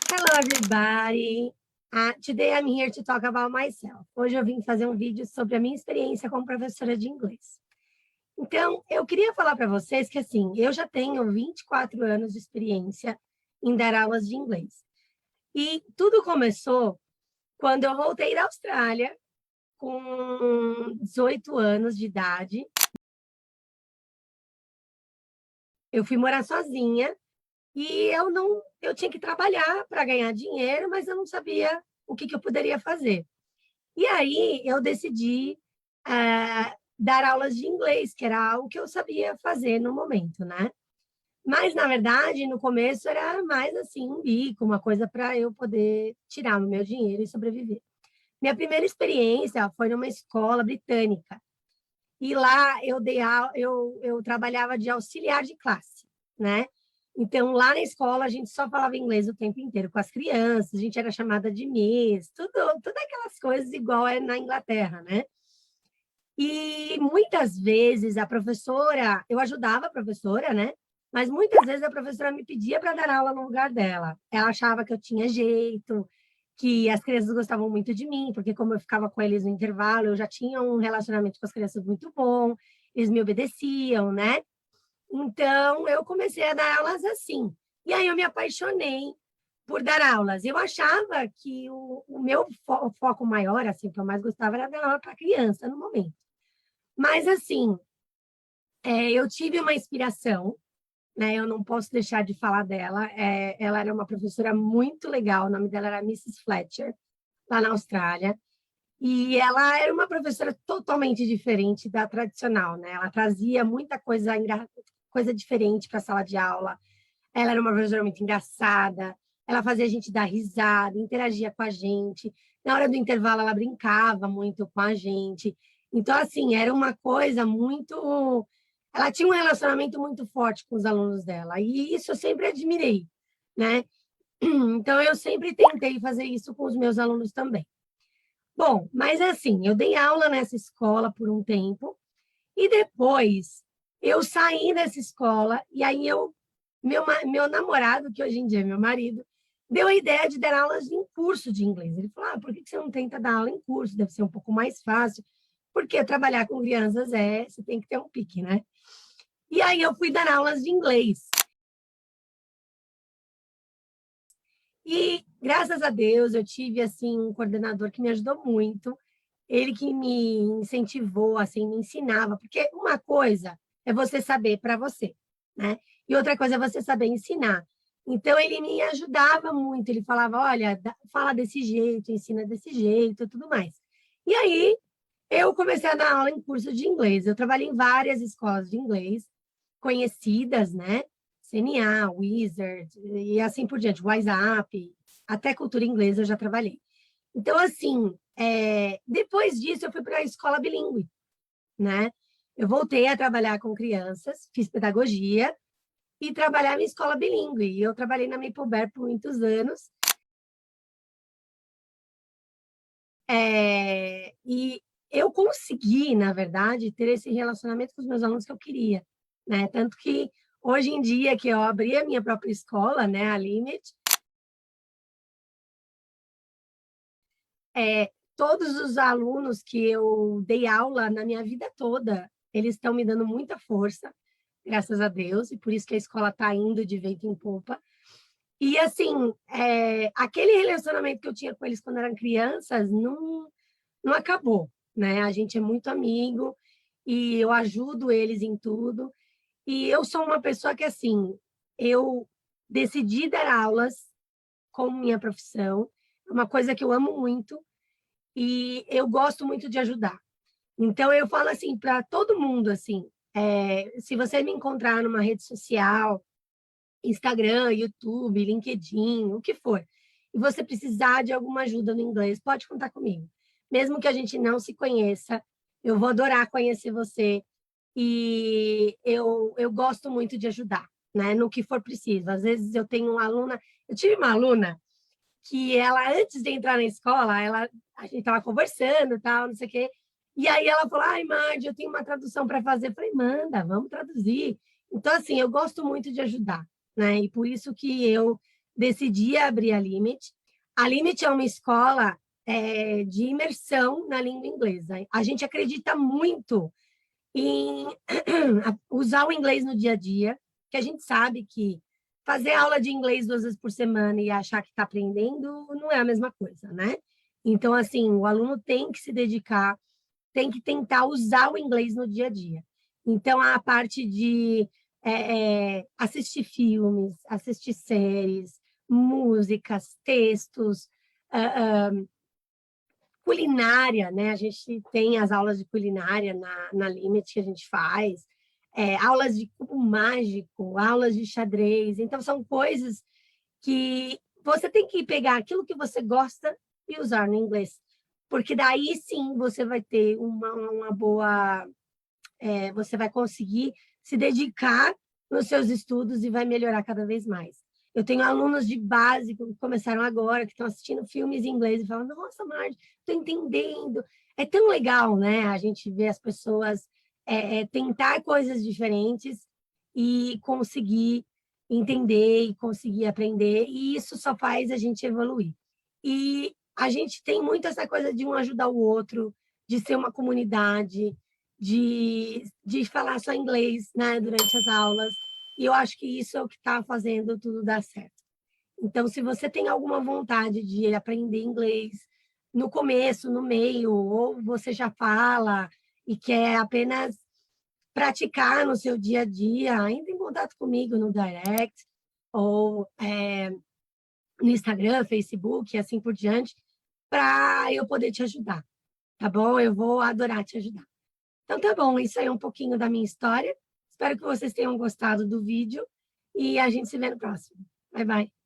Hello, everybody. Today I'm here to talk about myself. Hoje eu vim fazer um vídeo sobre a minha experiência como professora de inglês. Então, eu queria falar para vocês que, assim, eu já tenho 24 anos de experiência em dar aulas de inglês. E tudo começou quando eu voltei da Austrália, com 18 anos de idade. Eu fui morar sozinha e eu tinha que trabalhar para ganhar dinheiro, mas eu não sabia o que eu poderia fazer. E aí eu decidi dar aulas de inglês, que era algo que eu sabia fazer no momento, né? Mas, na verdade, no começo era mais assim, um bico, uma coisa para eu poder tirar o meu dinheiro e sobreviver. Minha primeira experiência foi numa escola britânica. E lá eu trabalhava de auxiliar de classe, né? Então, lá na escola, a gente só falava inglês o tempo inteiro com as crianças, a gente era chamada de Miss, tudo aquelas coisas igual é na Inglaterra, né? E muitas vezes a professora, eu ajudava a professora, né? Mas muitas vezes a professora me pedia para dar aula no lugar dela. Ela achava que eu tinha jeito, que as crianças gostavam muito de mim, porque como eu ficava com eles no intervalo, eu já tinha um relacionamento com as crianças muito bom, eles me obedeciam, né? Então, eu comecei a dar aulas assim. E aí eu me apaixonei por dar aulas. Eu achava que o meu foco maior, assim, que eu mais gostava era dar aula para criança no momento. Mas, assim, eu tive uma inspiração, né? Eu não posso deixar de falar dela. Ela era uma professora muito legal, o nome dela era Mrs. Fletcher, lá na Austrália. E ela era uma professora totalmente diferente da tradicional, né? Ela trazia muita coisa diferente para a sala de aula. Ela era uma professora muito engraçada, ela fazia a gente dar risada, interagia com a gente. Na hora do intervalo, ela brincava muito com a gente. Então, assim, era uma coisa muito. Ela tinha um relacionamento muito forte com os alunos dela, e isso eu sempre admirei, né? Então, eu sempre tentei fazer isso com os meus alunos também. Bom, mas assim, eu dei aula nessa escola por um tempo, e depois eu saí dessa escola, e aí meu namorado, que hoje em dia é meu marido, deu a ideia de dar aulas em curso de inglês. Ele falou, por que você não tenta dar aula em curso? Deve ser um pouco mais fácil, porque trabalhar com crianças você tem que ter um pique, né? E aí eu fui dar aulas de inglês. E, graças a Deus, eu tive, assim, um coordenador que me ajudou muito, ele que me incentivou, assim, me ensinava, porque uma coisa é você saber para você, né? E outra coisa é você saber ensinar. Então, ele me ajudava muito, ele falava, olha, fala desse jeito, ensina desse jeito e tudo mais. E aí, eu comecei a dar aula em curso de inglês. Eu trabalhei em várias escolas de inglês, conhecidas, né? CNA, Wizard, e assim por diante, WhatsApp, até cultura inglesa eu já trabalhei. Então, assim, depois disso eu fui para a escola bilíngue, né? Eu voltei a trabalhar com crianças, fiz pedagogia e trabalhava em escola bilíngue. E eu trabalhei na Maple Bear por muitos anos. E eu consegui, na verdade, ter esse relacionamento com os meus alunos que eu queria, né? Tanto que hoje em dia que eu abri a minha própria escola, né, a Limit, todos os alunos que eu dei aula na minha vida toda, eles estão me dando muita força, graças a Deus, e por isso que a escola está indo de vento em popa. E, assim, aquele relacionamento que eu tinha com eles quando eram crianças não acabou, né? A gente é muito amigo e eu ajudo eles em tudo. E eu sou uma pessoa que, assim, eu decidi dar aulas como minha profissão, é uma coisa que eu amo muito e eu gosto muito de ajudar. Então, eu falo assim para todo mundo, assim, se você me encontrar numa rede social, Instagram, YouTube, LinkedIn, o que for, e você precisar de alguma ajuda no inglês, pode contar comigo. Mesmo que a gente não se conheça, eu vou adorar conhecer você e eu gosto muito de ajudar, né, no que for preciso. Às vezes eu tive uma aluna que ela, antes de entrar na escola, a gente estava conversando, tal, não sei o quê, e aí ela falou, ai, Madi, eu tenho uma tradução para fazer. Eu falei, manda, vamos traduzir. Então, assim, eu gosto muito de ajudar, né? E por isso que eu decidi abrir a Limit. A Limit é uma escola de imersão na língua inglesa. A gente acredita muito em usar o inglês no dia a dia, que a gente sabe que fazer aula de inglês 2 vezes por semana e achar que está aprendendo não é a mesma coisa, né? Então, assim, o aluno tem que se dedicar, tem que tentar usar o inglês no dia a dia. Então, a parte de assistir filmes, assistir séries, músicas, textos, culinária, né? A gente tem as aulas de culinária na Limit que a gente faz, aulas de cubo mágico, aulas de xadrez. Então, são coisas que você tem que pegar aquilo que você gosta e usar no inglês. Porque daí sim você vai ter uma boa. Você vai conseguir se dedicar nos seus estudos e vai melhorar cada vez mais. Eu tenho alunos de básico que começaram agora, que estão assistindo filmes em inglês e falam: nossa, Marge, estou entendendo. É tão legal, né? A gente ver as pessoas tentar coisas diferentes e conseguir entender e conseguir aprender, e isso só faz a gente evoluir. E a gente tem muito essa coisa de um ajudar o outro, de ser uma comunidade, de falar só inglês, né, durante as aulas. E eu acho que isso é o que está fazendo tudo dar certo. Então, se você tem alguma vontade de aprender inglês no começo, no meio, ou você já fala e quer apenas praticar no seu dia a dia, entre em contato comigo no direct ou no Instagram, Facebook e assim por diante, para eu poder te ajudar, tá bom? Eu vou adorar te ajudar. Então tá bom, isso aí é um pouquinho da minha história. Espero que vocês tenham gostado do vídeo e a gente se vê no próximo. Bye, bye.